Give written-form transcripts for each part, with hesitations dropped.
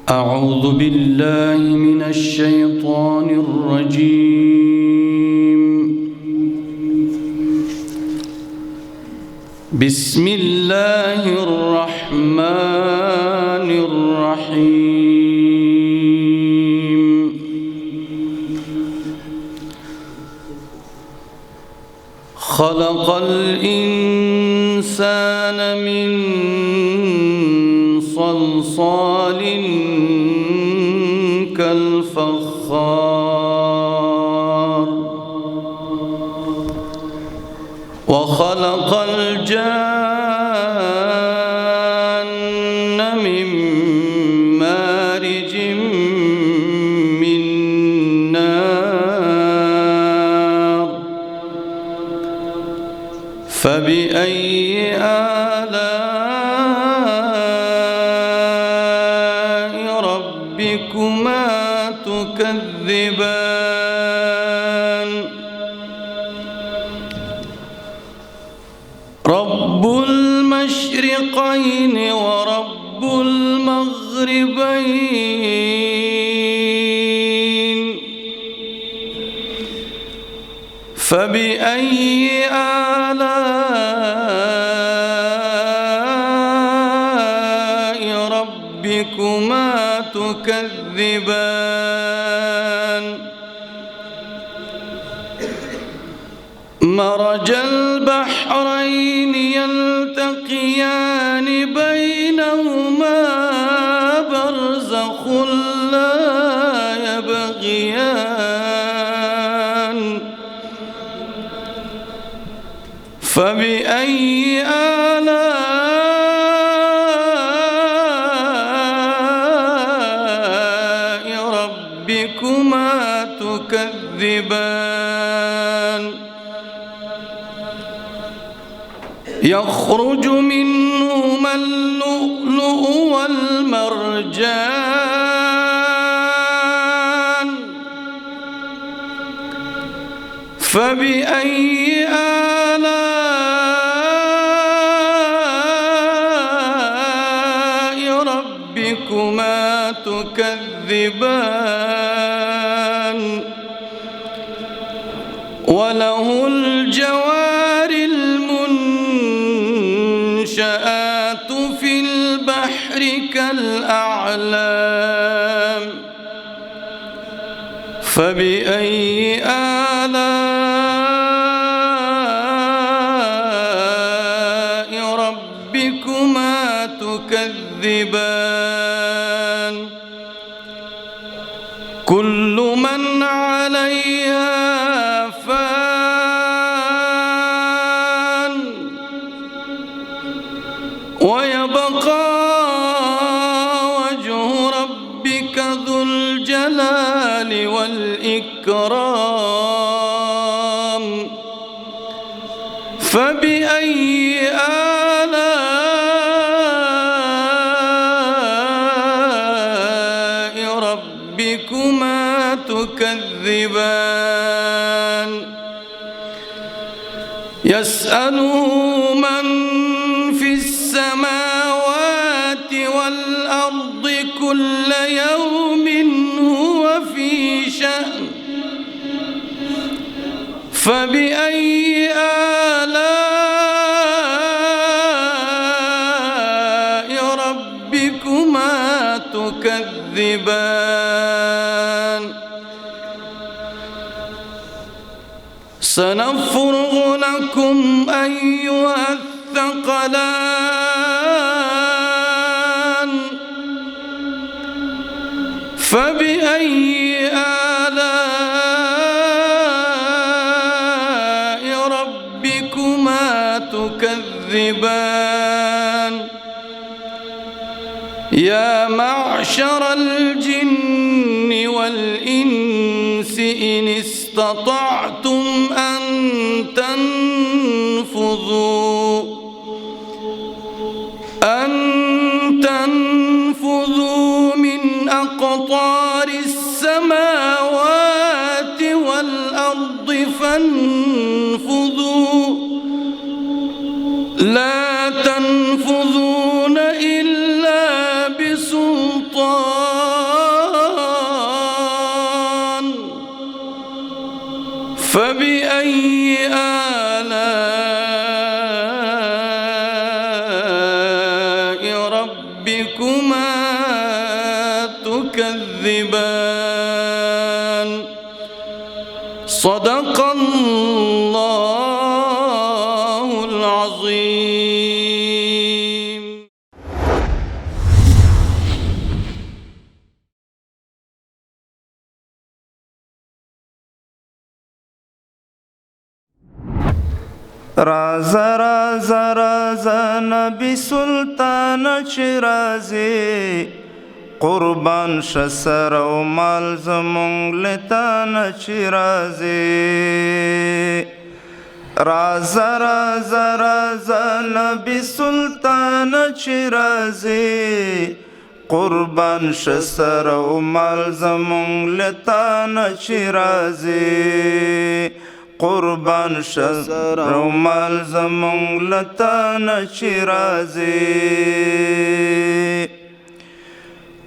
أعوذ بالله من الشيطان الرجيم. بسم الله الرحمن الرحيم. خلق الإنسان من صلصال كالفخار وخلق الجان من مارج من نار فبأي آلاء ربكما تكذبان؟ رب المشرقين ورب المغربين فبأي آلاء ربكما تكذبان؟ مرج البحرين يلتقيان بينهما برزخ لا يبغيان فبأي آلاء ربكما تكذبان؟ يخرج منهما اللؤلؤ والمرجان فبأي آلاء ربكما تكذبان؟ وله الجوار المنشآت في البحر كالأعلام فبأي آلاء ربكما تكذبان؟ كل من عليها فان ويبقى وجه ربك ذو الجلال والإكرام فبأي آلاء ربكما تكذبان؟ يسأله من في السماوات والأرض كل يوم هو في شأن فبأي آلاء ربكما تكذبان؟ سنفرغ لكم أيها الثقلان فبأي آلاء ربكما تكذبان؟ يا معشر الجن والإنس إن استطعتم أن تنفذوا من أقطار السماوات والأرض فانفذوا لا تنفذون إلا بسلطان ربكما تكذبان صدق الله العظيم. رازا رازا رازا نبی سلطان چی رازی قربان شسر و مال زمونگ لتان چی رازی رازا رازا رازا نبی سلطان چی رازی قربان شسر و مال زمونگ لتان چی رازی قربان شسر و مال زمونگ لتان چی رازی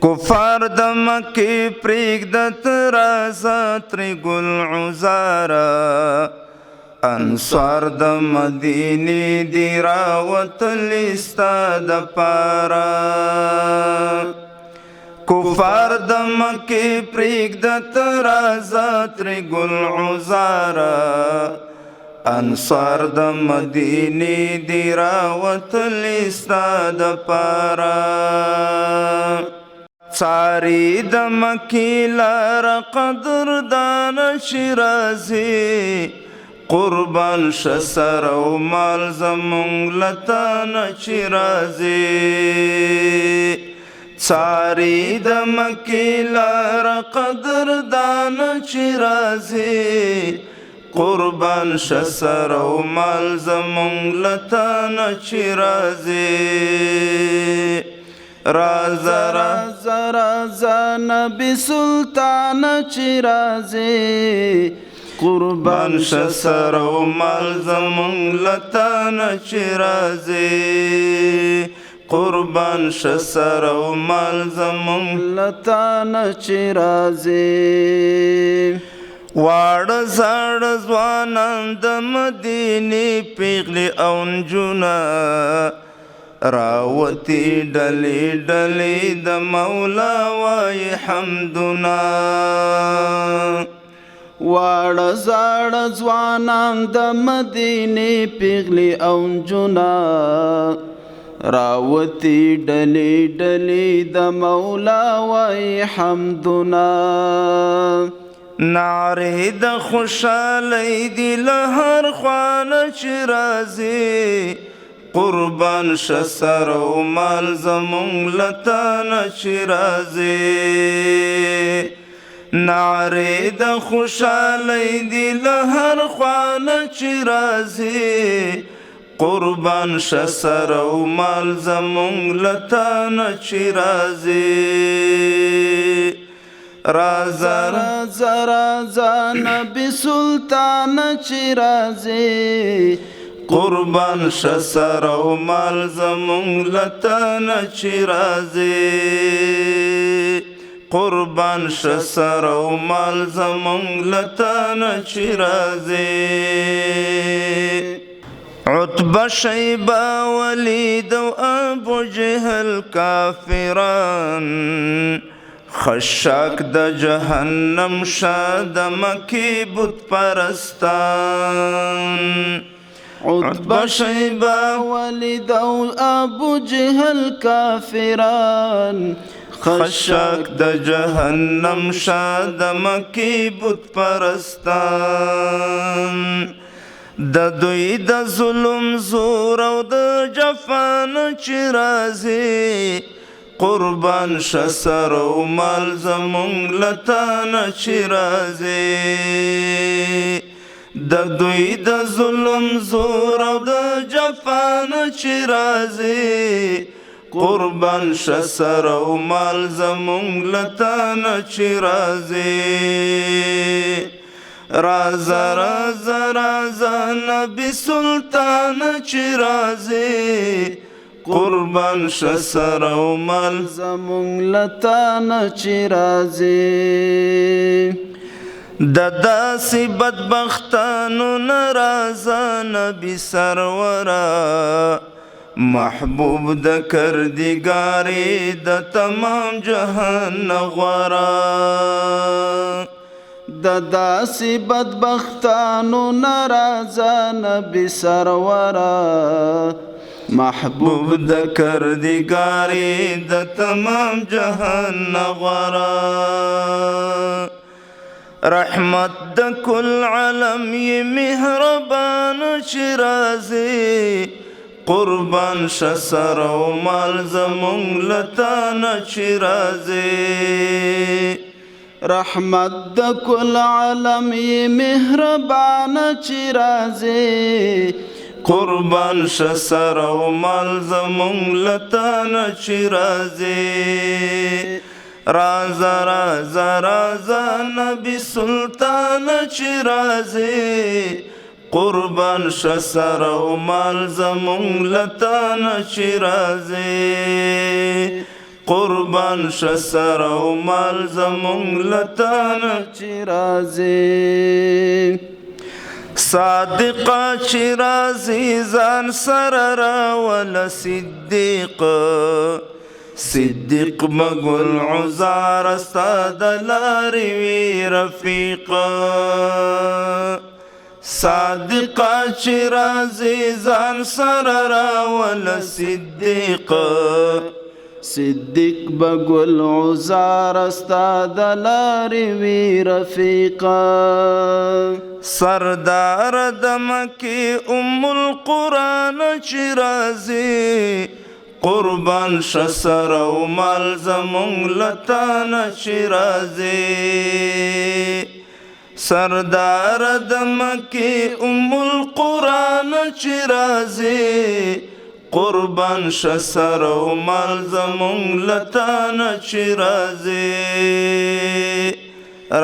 کفار د مکی پریږدت رازا تری ګل عزارا انصار د مدینې دی راوتلی ستا د پاره کفار د مکی پریږدت رازا تری ګل عزارا انصار د مدینې دی راوتلی ستا د پاره څاری د مکی لار قدردان چی رازی قربان شسر و مال زمونگ لتان چی رازی څاری د مکی لار قدردان چی رازی قربان شسر و مال زمونگ لتان چی رازی رازا رازا رازا نبی سلطان چی رازی قربان شسر و مال زمونگ لتان چی رازی قربان شسر و مال زمونگ لتان چی رازی واړه زاړه ځوانان د مدینې پیغلې او نجونه راوتی ډلې ډلې د مولا وای حمدنا واړه زاړه ځوانان د مدینې پیغلې او نجونه راوتی ډلې ډلې د مولا وای حمدنا نعرې د خوشحالۍ دی له هر خوانه چې راځي قربان شسر و مال زمونگ لتان چی رازی نعرې د خوشحالۍ دی له هر خوانه چی رازی قربان شسر و مال زمونگ لتان چی رازی رازا رازا رازا نبی سلطان چی رازی قربان شسر و مال زمونگ لتان چی رازی قربان شسر و مال زمونگ لتان چی رازی عتبہ شیبہ ولید و ابو جہل کافران خشاک د جهنم شاد مکی بت پرستان عتبہ شیبہ ولید و ابو جہل کافران خشاک د جهنم شاد مکی بت پرستان د دوی د ظلم زور او د جفان چی رازی قربان شسر و مال زمونگ لتان چی رازی د دوی د ظلم زور او د جفان چی رازی قربان شسر و مال زمونگ لتان چی رازی رازا رازا رازا نبی سلطان چی رازی قربان شسر و مال زمونگ لتان چی رازی د داسی بدبختانو نرازا نبی سرورا محبوب د کردګارې د تمام جهان نه غوره د داسې بدبختانو نه راځه نبي سروره محبوب د کردګارې د تمام جهان نه غوره رحمت د کل عالم یې مهربان چې راځي قربان شه سر او مال زمونږ له تا نه چې راځي رحمت د کل عالم یې مهربان چې راځي قربان شه سر او مال زمونږ له تا نه چې راځي رازا رازا رازا نبی سلطان چې راځي قربان شه سر او مال زمونږ له تا نه چې راځي قربان شه سر او مال زمونږ له تا نه چې راځي صادقه چې راځي ځان سره راوله صدیق صدیق مګل عزار ستا د لارې وي رفیقه صادقه چې راځي ځان سره راوله صدیق صدیق بګل عزار ستا د لارې وي رفیقه سردار د مکې ام القرآن چې راځي قربان شه سر او مال زمونږ له تا نه چې راځي سردار د مکې ام القرآن چې راځي قربان شه سر او مال زمونږ له تا نه چې راځي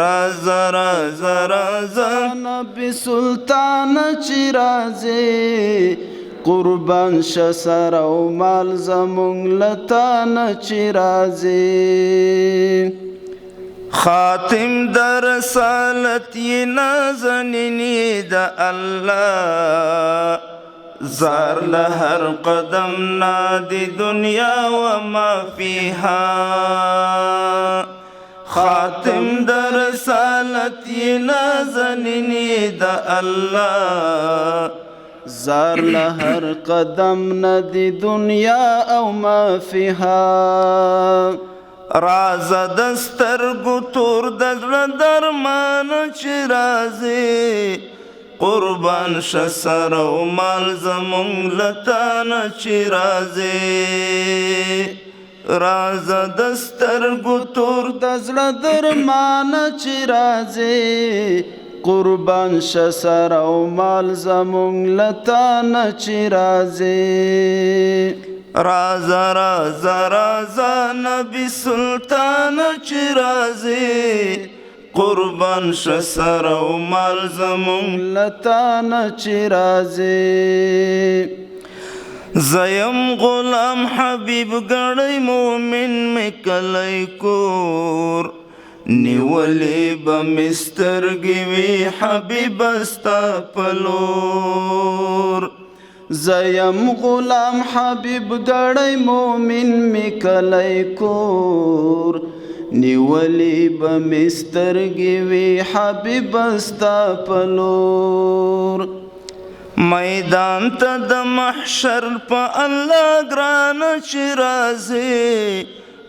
رازا رازا رازا نبی سلطان چې راځي قربان شه سر او مال زمونږ له تا نه چې راځي خاتم د رسالت یې نازنینې د الله زار له هر قدم نه د دنیا و ما فیها خاتم د رسالت یې نازنینې د الله زار له هر قدم نه د دنیا او ما فیها رازه د سترګو تور د زړه درمان چې راځي قربان شه سر او مال زمونږ له تا نه چې راځي رازه د سترګو تور د زړه درمان چې راځي قربان شه سر او مال زمونږ له تا نه چې راځي رازا رازا رازا نبی سلطان چې راځي قربان شه سر او مال زمونږ له تا نه چې راځي زیم غلام حبیب ګڼی مومن می کلی کور نیولی به می سترګې وي حبیب ستا په لور زیم غلام حبیب ګړی مومن می کلی کور نیولی به می سترګې وي حبیب ستا په لور میدان ته د محشر په الله ګرانه چې راځي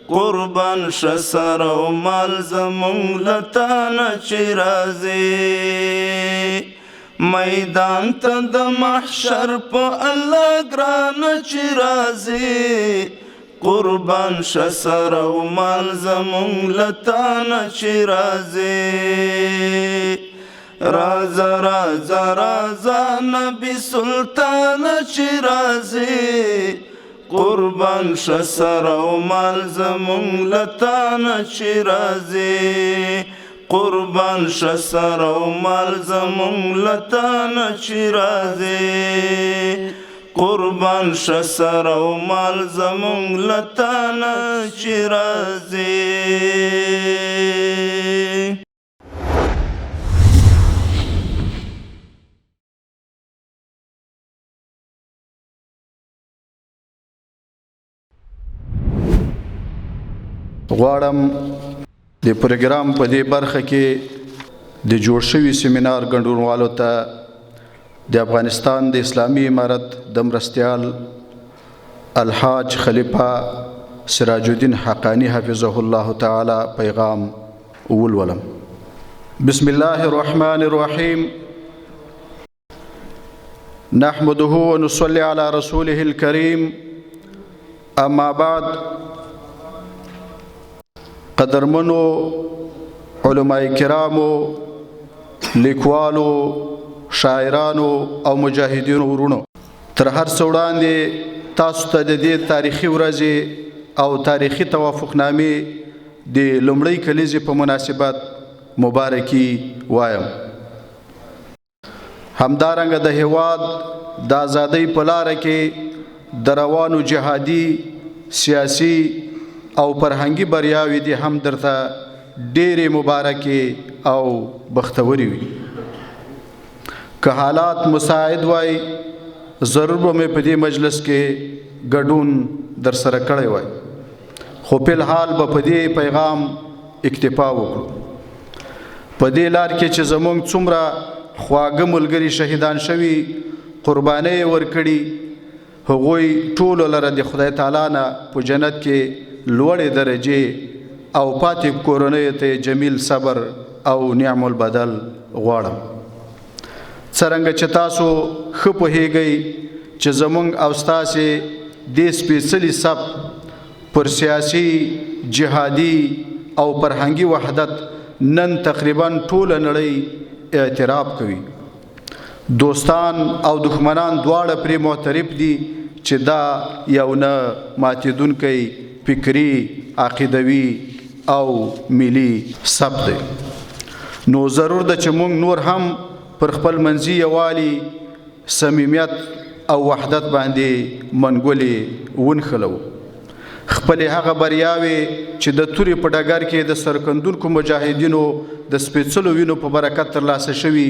قربان شه سر او مال زمونږ له تا نه چې راځي میدان ته د محشر په الله ګرانه چې راځي قربان شه سر او مال زمونږ له تا نه چې راځي رازا رازا رازا نبی سلطان چې راځي قربان شه سر او مال زمونږ له تا نه چې راځي قربان شه سر او مال زمونږ له تا نه چې راځي قربان شه سر او مال زمونږ له تا نه چې راځي غواړم د پروګرام په دې برخه کې د جوړ شوي سیمینار ګډونوالو ته د افغانستان د اسلامي امارت د مرستیال الحاج خلیفه سراج الدین حقانی حفظه الله تعالی پیغام ولولم. بسم الله الرحمن الرحیم. نحمده ونصلي على رسوله الكريم. اما بعد. قدرمنو علماء کرامو، لیکوالو، شاعرانو او مجاهدینو ورونو، تر هر څه وړاندې تاسو ته د دې تاریخي ورځې او تاریخي توافقنامې د لومړۍ کلیزې په مناسبت مبارکي وایم. همدارنګه د هیواد د ازادۍ په لاره کې د روانو جهادي، سیاسي او فرهنګي بریاوې دې هم درته ډېرې مبارکې او بختورې وي. که حالات مساعد وای ضرور به مې په دې مجلس کې ګډون در سره کړی وای، خو په الحال به په دې پیغام اکتفا وکړو. په دې لار کې چې زموږ څومره خواږه ملګري شهیدان شوي، قربانۍ ورکړي، هغوی ټولو لره د خدای تعالی نه په جنت کې لوړې درجې او پاتې کورنیو ته جمیل صبر او نعم البدل غواړم. څرنګه چې تاسو ښه پوهیږئ چې زموږ او ستاسې دې سپېڅلي صف پر سیاسي، جهادي او فرهنګي وحدت نن تقریبا ټوله نړۍ اعتراف کوي. دوستان او دښمنان دواړه پرې معترف دي چې دا یو نه ماتېدونکی فکری، عقیدوي او ملي صف دی. نو ضرور ده چې موږ نور هم پر خپل منځي یووالي، صمیمیت او وحدت باندې منګولې ونښلو. خپلې هغه بریاوې چې د تورې په ډګر کې د سرکندونکو مجاهدینو د سپېڅلو وینو په برکت ترلاسه شوي،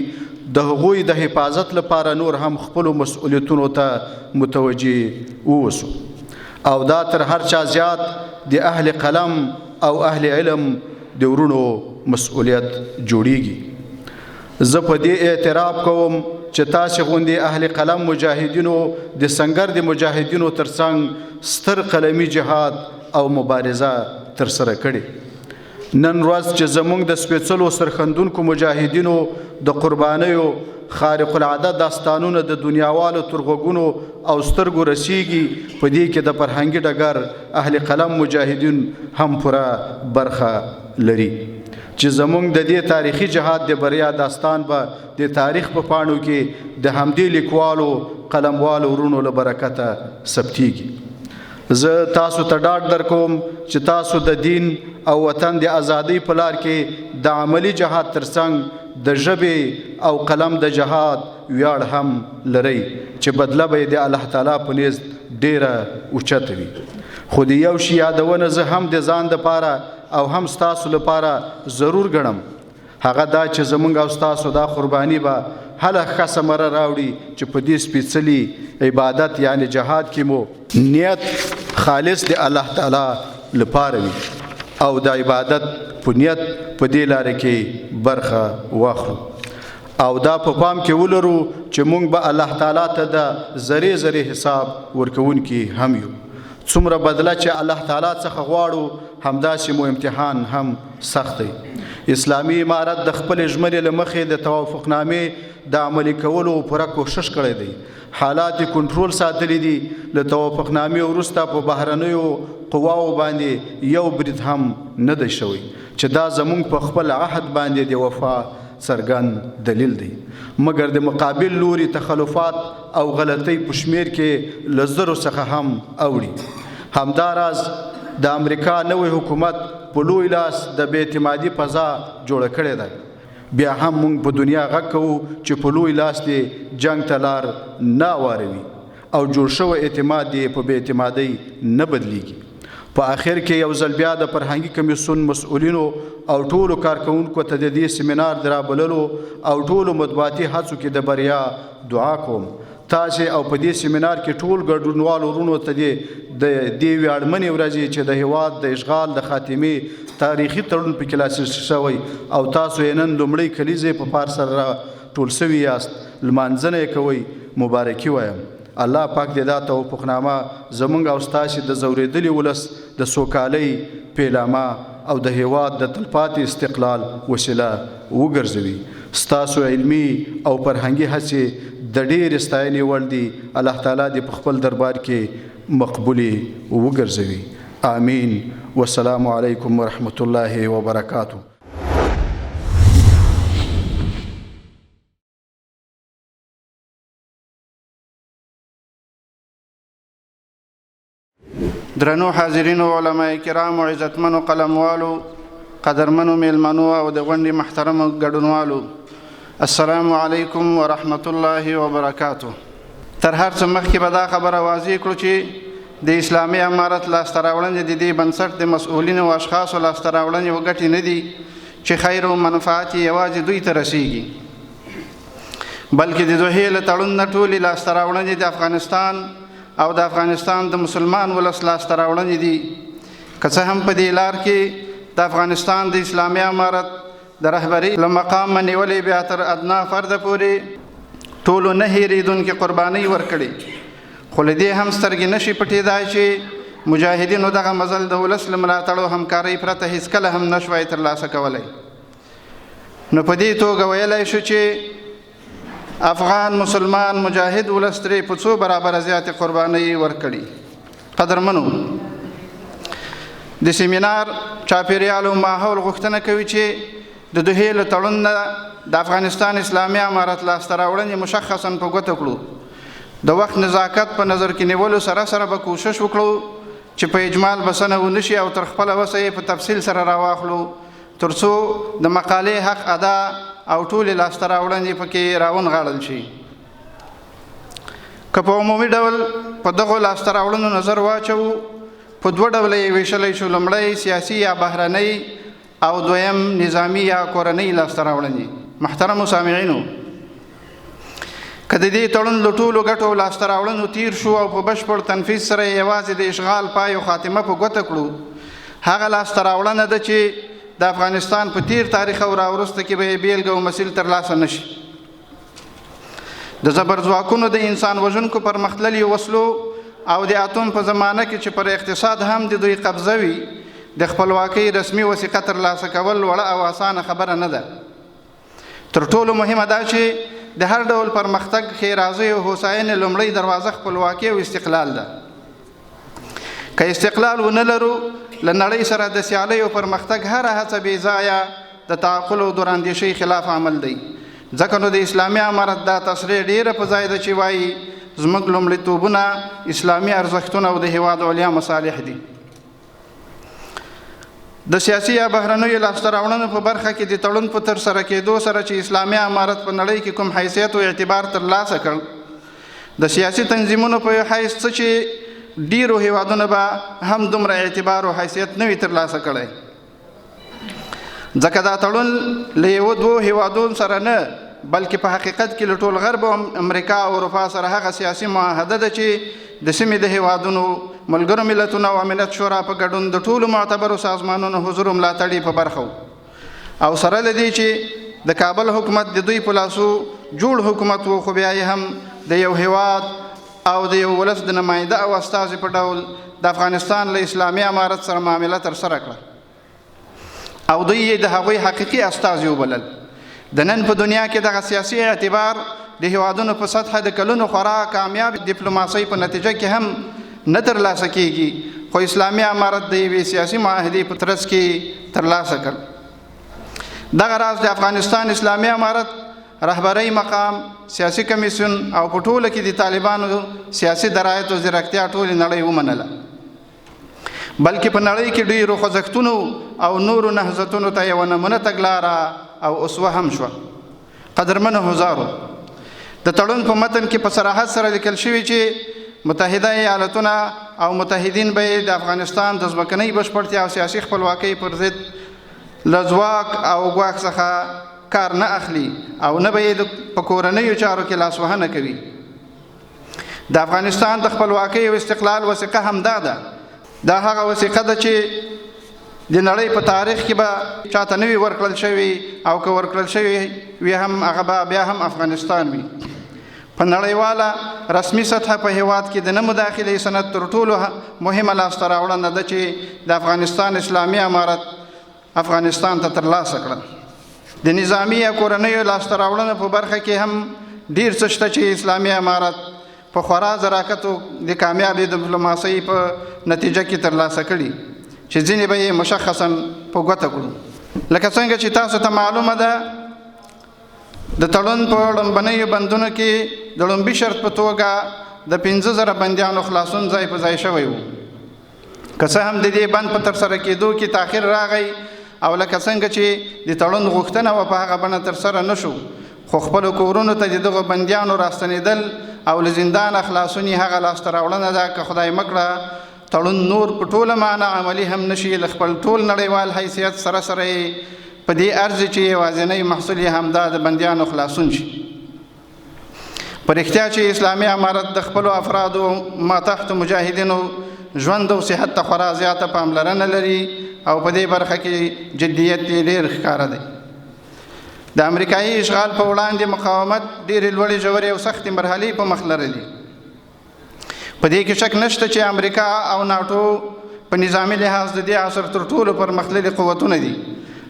د هغوی د حفاظت لپاره نور هم خپلو مسؤلیتونو ته متوجه ووسو. او دا تر هر چا زیات د اهل قلم او اهل علم د ورونو مسؤلیت جوړیږي. زه په دې اعتراف کوم چې تاسې غوندې اهل قلم مجاهدینو د سنگر د مجاهدینو ترڅنګ ستر قلمي جهاد او مبارزه ترسره کړې. نن ورځ چې زموږ د سپېڅلو سرخندونکو مجاهدینو د قربانیو خارق العاده داستانونه د دنیاوالو تر غوږونو او سترګو رسیږي، په دې کې د فرهنګي ډګر اهل قلم مجاهدین هم پوره برخه لري چې زموږ د دې تاریخي جهاد د بریا داستان به د تاریخ په پاڼو کې د همدې لیکوالو، قلموالو ورونو له برکته ثبتیږي. زه تاسو ته ډاډ درکوم چې تاسو د دین او وطن د ازادۍ په لار کې د عملی جهاد ترڅنګ د ژبې او قلم د جهاد ویاړ هم لرئ چې بدله به د الله تعالی په نیز ډیره اوچته وي. خو د یو شي یادونه زه هم د ځان دپاره او هم ستاسو لپاره ضرور ګڼم، هغه دا چې زموږ او ستاسو دا قرباني به هله ښه ثمره راوړي چې په دې سپېڅلي عبادت یعنی جهاد کې مو نیت خالص د الله تعالی لپاره وي او د عبادت په نیت په دې لاره کې برخه واخلو. او دا په پام کې ولرو چې موږ به الله تعالی ته د ذرې ذرې حساب ورکوونکي هم یو. څومره بدله چې الله تعالی څخه غواړو، همداسې مو امتحان هم سخت دی. اسلامي امارت د خپلې ژمنې له مخې د توافقنامې د عملي کولو پوره کوشش کړی دی. حالات کنټرول ساتلی دي. له توافقنامې وروسته په بهرنیو قواو باندې یو برید هم نه دی شوی چې دا زموږ په خپل عهد باندې د وفا څرګند دلیل دی، مګر د مقابل لوري تخلفات او غلطۍ په شمیر کې له زرو څخه هم اوړي. همداراز د امریکا نوی حکومت په لوی لاس د بې اعتمادي فضا جوړه کړې ده. بیا هم موږ په دنیا غږ کوو چې په لوی لاس دې جنګ ته لار نه واروي او جوړ شوی اعتماد دې په بې اعتمادۍ نه بدلیږي. په آخر کې یو ځل بیا د فرهنګي کمیسیون مسؤلینو او ټولو کارکوونکو ته د دې سیمینار د رابللو او ټولو مطبوعاتي هڅو کې د بریا دعا کوم. تاسې او په دې سیمینار کې ټول ګډونوالو وروڼو ته د دې ویاړمنې ورځې چې د هیواد د اشغال د خاتمې تاریخي تړون پکې لاسلیک شوی او تاسو یې نن لومړۍ کلیزې په پار سره ټول سوي یاست، لمانځنه یې کوئ، مبارکي وایم. الله پاک دې دا توفیقنامه زموږ او ستاسې د ځورېدلي ولس د سوکالۍ پیلامه او د هیواد د تلپاتې استقلال وسیله وګرځوي. ستاسو علمي او فرهنګي هڅې د ډېرې ستاینې وړ دي. الله تعالی دې په خپل دربار کې مقبولې وګرځوي. آمین. والسلام علیکم ورحمة الله وبرکاته. درنو حاضرینو، علماء کرامو، عزتمنو قلموالو، قدرمنو میلمنو او د غونډې محترمو ګډونوالو، السلام علیکم ورحمت الله وبرکاته. تر هر څه مخکې به دا خبره واضح کړو چې د اسلامي امارت لاسته راوړنې د دې بنسټ د مسؤلینو او اشخاصو لاسته راوړنې او ګټې نه دي چې خیر او منفعت یوازې دوی ته رسیږي، بلکې د دوحې له تړون نه ټولې لاسته راوړنې د افغانستان او د افغانستان د مسلمان ولس لاسته راوړنې دي. که څه هم په دې لار کې د افغانستان د اسلامي امارت د رهبرۍ له مقامه نیولې بیا تر ادنا فرده پورې ټولو نه هېرېدونکې قربانۍ ورکړې، خو له دې هم سترګې نشي پټېدای چې مجاهدینو دغه مزل د ولس له ملاتړ او همکارۍ پرته هېڅکله هم نشوای ترلاسه کولی. نو په دې توګه ویلی شو چې افغان مسلمان مجاهد ولس ترې په څو برابره زیاتې قربانۍ ورکړي. قدرمنو، د سیمینار چاپېریال او ماحول غوښتنه کوي چې د دوحې له تړون نه د افغانستان اسلامي امارت لاسته راوړنې مشخصا په ګوته کړو. د وخت نزاکت په نظر کې نیولو سره سره به کوشش وکړو چې په اجمال بسنه ونه شي او تر خپله وسه یې په تفصیل سره راواخلو تر څو د مقالې حق ادا او ټولې لاسته راوړنې پکې راونغاړل شي. که په عمومي ډول په دغو لاسته راوړنو نظر واچوو، په دوه ډوله یې ویشلی شو: لومړی سیاسي یا بهرنۍ او دویم نظامي یا کورنۍ لاسته راوړنې. محترمو سامعینو، که د دې تړون له ټولو ګټو او لاسته راوړنو تیر شو او په بشپړ تنفیذ سره یوازې د اشغال پای او خاتمه په ګوته کړو، هغه لاسته راوړنه ده چې د افغانستان په تیر تاریخ او راوروسته کې به بیلګه او مثیل ترلاسه نشي. د زبرځواکونو د انسان وژونکو پرمختللي وسلو او د اتوم په زمانه کې چې پر اقتصاد هم د دوی قبضه وي، د خپلواکۍ رسمي وثیقه ترلاسه کول وړه او اسانه خبره نه ده. تر ټولو مهمه دا چې د هر ډول پرمختګ، ښېرازۍ او هوساینې لومړۍ دروازه خپلواکي او استقلال ده. که استقلال ونه لرو، له نړۍ سره د سیالۍ او پرمختګ هره هڅه بې ځایه د تعقل او دوراندیشۍ خلاف عمل دی. ځکه نو د اسلامي امارت دا تصریح ډیره په ځای ده چې وایي زموږ لومړیتوبونه اسلامي ارزښتونه او د هیواد علیا مصالح دي. د سیاسي یا بهرنیو لاسته راوړنو په برخه کې د تړون په ترسره کېدو سره چې اسلامي امارت په نړۍ کې کوم حیثیت او اعتبار ترلاسه کړ، د سیاسي تنظیمونو په حیث څه چې ډیرو هیوادونو به هم دومره اعتبار او حیثیت نه وي ترلاسه کړی، ځکه دا تړون له یو دوه هیوادونو سره نه بلکې په حقیقت کې له ټول غرب او امریکا او اروپا سره هغه سیاسي معاهده ده چې د سیمې د هیوادونو، ملګرو ملتونو او امنیت شورا په ګډون د ټولو معتبرو سازمانونو حضور ملاتړ په برخه او سره له دې چې د کابل حکومت د دوی په لاسو جوړ حکومت و، خو بیا یې هم د یو هیواد او د یو ولس د نماینده او استازي په ډول د افغانستان له اسلامي امارت سره معامله ترسره کړه او دوی یې د هغوی حقیقي استازي وبلل. د نن په دنیا کې دغه سیاسي اعتبار د هیوادونو په سطحه د کلونو خورا کامیاب ډیپلوماسۍ په نتیجه کې هم نه ترلاسه کیږي، خو اسلامي امارت د یوې سیاسي معاهدې په ترڅ کې ترلاسه کړ. دغه راز د افغانستان اسلامي امارت رهبرۍ مقام، سیاسي کمیسیون او په ټوله کې د طالبانو سیاسي درایت او ځیرکتیا ټولې نړۍ ومنله، بلکې په نړۍ کې ډېرو خوځښتونو او نورو نهضتونو ته یوه نمونه تګلاره او اسوه هم شوه. قدرمنو حضارو، د تړون په متن کې په صراحت سره لیکل شوي چې متحده ایالتونه او متحدین به د افغانستان د ځمکنۍ بشپړتیا او سیاسي خپلواکۍ پر ضد له ځواک او ګواښ څخه کار نه اخلي او نه به یې په کورنیو چارو کې لاسوهنه کوي. د افغانستان د خپلواکۍ او استقلال وثیقه همدا ده. دا هغه وثیقه ده چې د نړۍ په تاریخ کې به چاته نه وي ورکړل شوي، او که ورکړل شوي وي هم هغه به بیا هم افغانستان وي. په نړیواله رسمي سطحه په هیواد کې د نه مداخلې سند تر ټولو مهمه لاسته راوړنه ده چې د افغانستان اسلامي امارت افغانستان ته ترلاسه کړه. د نظامي یا کورنیو لاسته راوړنو په برخه کې هم ډیر څه شته چې اسلامي امارت په خورا ظرافت او د کامیابې ډیپلوماسۍ په نتیجه کې ترلاسه کړي چې ځینې به یې مشخصا په ګوته کړو. لکه څنګه چې تاسو ته معلومه ده د تړون په لومبنیو بندونو کې د لومبي شرط په توګه د 50,000 بندیانو خلاصون ځای په ځای شوی و. که څه هم د دې بند په ترسره کېدو کې تاخیر راغی، او لکه څنګه چې د تړون غوښتنه و په هغه بڼه ترسره نه شو، خو خپلو کورونو ته د دغو بندیانو راستنېدل او له زندانه خلاصون یې هغه لاسته راوړنه ده که خدای مکړه تړون نور په ټوله معنا عملي هم نشي، له خپل ټول نړیوال حیثیت سره سره په دې ارزي چې یوازینی محصول یې همدا د بندیانو خلاصون شي. په رښتیا چې اسلامي امارت د خپلو افرادو ما تحت مجاهدینو ژوند او صحت ته خورا زیاته پاملرنه لري، او په دې برخه کې جدیت یې ډېر ښکاره دی. د امریکایي اشغال په وړاندې مقاومت ډېرې لوړې ژورې او سختې مرحلې په مخ لرلي. په دې کې شک نشته چې امریکا او ناټو په نظامي لحاظ د دې عصر تر ټولو پرمختللي قوتونه دي.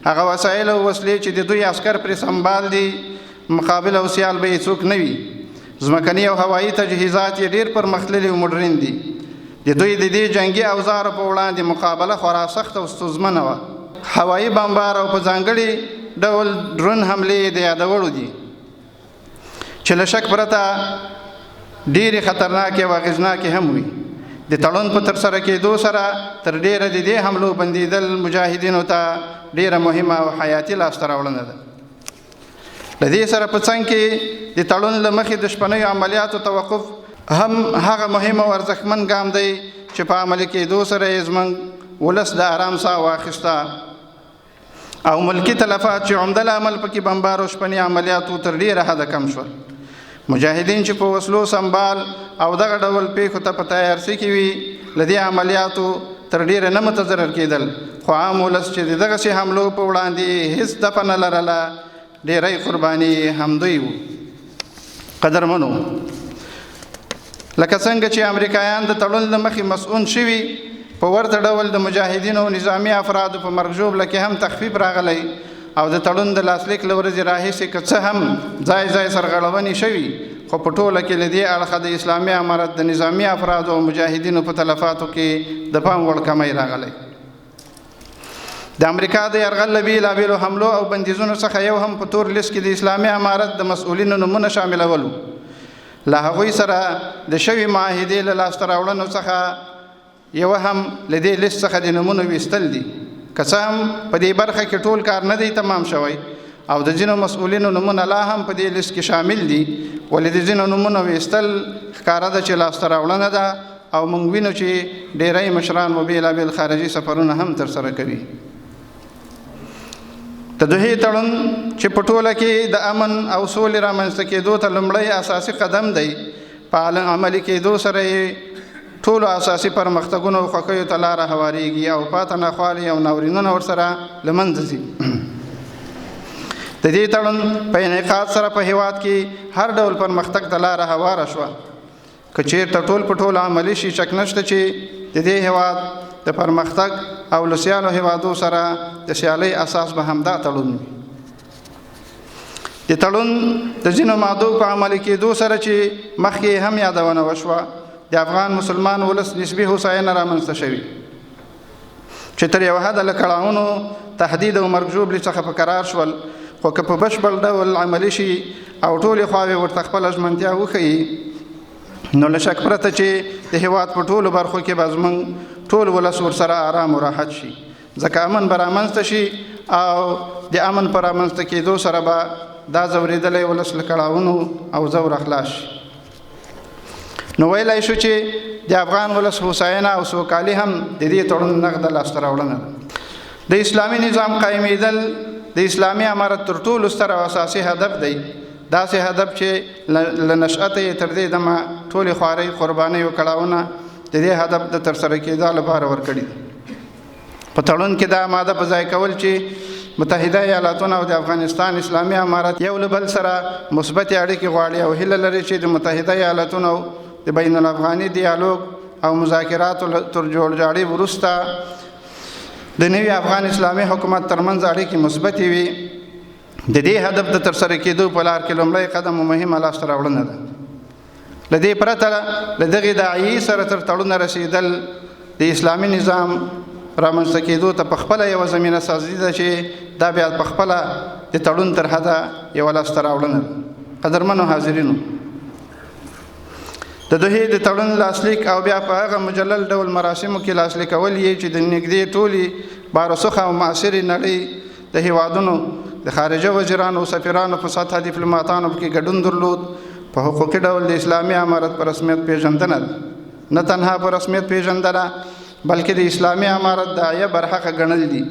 هغه وسایل او وسلې چې د دوی عسکر پرې سنبال دي، مقابل او سیال به یې څوک نه وي. ځمکني او هوایي تجهیزات یې ډېر پرمختللي او مډرن دي. د دوی د دې جنگي اوزارو په وړاندې مقابله خورا سخته او ستونزمنه وه. هوایي بمبار او په ځانګړي ډول ډرون حملې د یادولو دي چې له شک پرته ډېرې خطرناکې او اغېزناکې هم وي. د تړون په ترسره کېدو سره تر ډېره د دې حملو بندېدل مجاهدینو ته ډېره مهمه او حیاتي لاسته راوړنه ده. له دې سره په څنګ کې د تړون له مخې د شپنیو عملیاتو توقف هم هغه مهم او ارزښتمن ګام دی چې په عملي کېدو سره یې زموږ ولس د آرام ساه واخیسته، او ملکی تلفات چې عمده لامل پکې بمبار او شپني عملیاتو تر ډېره حده کم شول. مجاهدین چې په وسلو سنبال او دغه ډول پیښو ته په تیارسي کې وي، له دې عملیاتو تر ډېره نه متضرر کېدل، خو عام ولس چې د دغسې حملو په وړاندې هېڅ دفه نه لرله، ډېری قرباني همدوی وو. قدرمنو، لکه څنګه چې امریکایان د تړون له مخې مسؤون شوي، په ورته ډول د مجاهدینو او نظامي افرادو په مرګ ژوبله کې هم تخفیف راغلی، او د تړون د لاسلیک له ورځې راهیسې که څه هم ځای ځای سرغړونې شوي، خو په ټوله کې له دې اړخه د اسلامي امارت د نظامي افرادو او مجاهدینو په تلفاتو کې د پام وړ کمی راغلی. د امریکا د یرغل له بېلابېلو حملو او بندیزونو څخه یو هم په تور لیست کې د اسلامي امارت د مسؤلینو نومونه شاملولو. له هغوی سره د شوي معاهدې له لاسته راوړنو څخه یو هم له دې لیست څخه د نومونو ویستل دي. که څه هم په دې برخه کې ټول کار نه دی تمام شوی، او د ځینو مسؤلینو نومونه لا هم په دې لیست کې شامل دي، ولې د ځینو نومونو ویستل ښکاره ده چې لاسته راوړنه ده، او موږ وینو چې ډېری مشران و بېلابېل خارجي سفرونه هم ترسره کوي. د دوحې تړون چې په ټوله کې د امن او سولې رامنځته کېدو ته لومړی اساسي قدم دی، په عملي کېدو سره یې ټولو اساسي پرمختګونو او خوښیو ته لاره هواریږي، او پاته ناخوالې او ناورینونه ورسره له منځه ځي. د دې تړون په انعقاد سره په هیواد کې هر ډول پرمختګ ته لاره هواره شوه. که چېرته ټول په ټوله عملي شي، شک نشته چې د دې هیواد د پرمختګ او له سیالو هیوادو سره د سیالۍ اساس به همدا تړون وي. د تړون د ځینو مادو په عملي کېدو سره چې مخکې هم یادونه وشوه، د افغان مسلمان ولس نسبي هوساینه رامنځته شوي چې تر یو حده له کړاوونو، تهدید او مرګ ژوبلې څخه په قرار شول، خو که په بشپړ ډول عملي شي او ټولې خواوې ورته خپله ژمنتیا وښیي، نو له شک پرته چې د هیواد په ټولو برخو کې به زموږ ټول ولس ورسره آرام او راحت شي، ځکه امن به رامنځته شي، او د امن په رامنځته کېدو سره به دا ځورېدلی ولس له کړاوونو او ځوره خلاص شي. نو ویلی شو چې د افغان ولس هوساینه او سوکالي هم د دې تړون نغده لاسته راوړنه ده. د اسلامي نظام قایمېدل د اسلامي امارت تر ټولو ستر او اساسي هدف دی، داسې هدف چې له نشأته یې تر دې دمه ټولې خوارۍ قربانۍ او کړاوونه د دې هدف د ترسره کېدا لپاره ورکړي دي. په تړون کې دا ماده په ځای کول چې متحده ایالاتونه او د افغانستان اسلامي امارت یو له بل سره مثبت اړیکې غواړي او هیله لري چې د متحده ایالاتونو د بین الافغاني دیالوګ او مذاکراتو تر جوړجاړي وروسته د نوي افغان اسلامي حکومت ترمنځ اړیکې مثبتې وي. د دې هدف د ترسره کېدو په لار کې لومړی قدم مهمه لاسته راوړنه ده. له دې پرته له دغې داعیې سره تر تړونه رسېدل د اسلامي نظام رامنځته کېدو ته په خپله یوه زمینه سازي ده چې دا بیا په خپله د تړون تر حده یوه لاسته راوړنه ده. قدرمنو حاضرینو، د دوحې د تړون لاسلیک او بیا په هغه مجلل ډول مراسمو کې لاسلیکول یې چې د نږدې ټولې بارسخه او معاصرې نړۍ د هیوادونو د خارجه وزیرانو او سفیرانو په سطحه ډیپلوماتانو کې ګډون درلود. په حقوقي ډول د اسلامي امارت په رسمیت پیژندنه ده، نه تنها په رسمیت پیژندنه بلکې د اسلامي امارت داعیه برخه ګڼل دي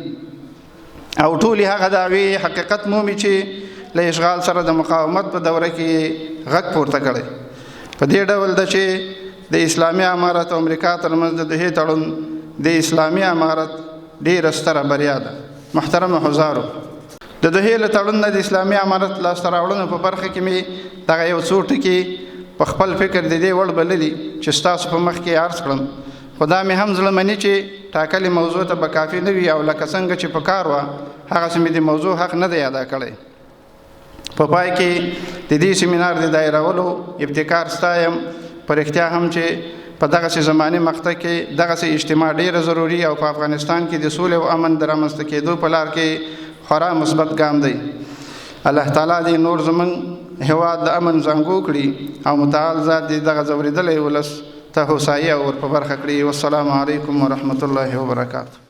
او ټولې هغه دعوې حقیقت مومي چې له اشغال سره د مقاومت په دوره کې غږ پورته کړی. په دې ډول ده چې د اسلامي امارت او امریکا ترمنځ د دوحې تړون د اسلامي امارت ډېره ستره بریا ده. محترم حضارو، د دوحې له تړون نه د اسلامي امارت لاسته راوړنو په برخه کې مې دغه یو څو ټکي په خپل فکر د دې وړ بللي چې ستاسو په مخ کې عرض کړم. خو دا مې هم زړه مني چې ټاکلې موضوع ته به کافي نه وي او لکه څنګه چې په کار وه هغسې مې د موضوع حق نه دی ادا کړی. په پای کې د دې سیمینار د دایرولو ابتکار ستایم. په رښتیا هم چې په دغسې زماني مقطع کې دغسې اجتماع ډېره ضروري او په افغانستان کې د سولې او امن د رامنځته کېدو په لار کې خورا مثبت ګام دی. الله تعالی دې نور زموږ هېواد د امن زانګو کړي او متعال ذات دې دغه ځورېدلی ولس ته هوسایي او ور په برخه کړي. والسلام علیکم ورحمة الله وبرکاته.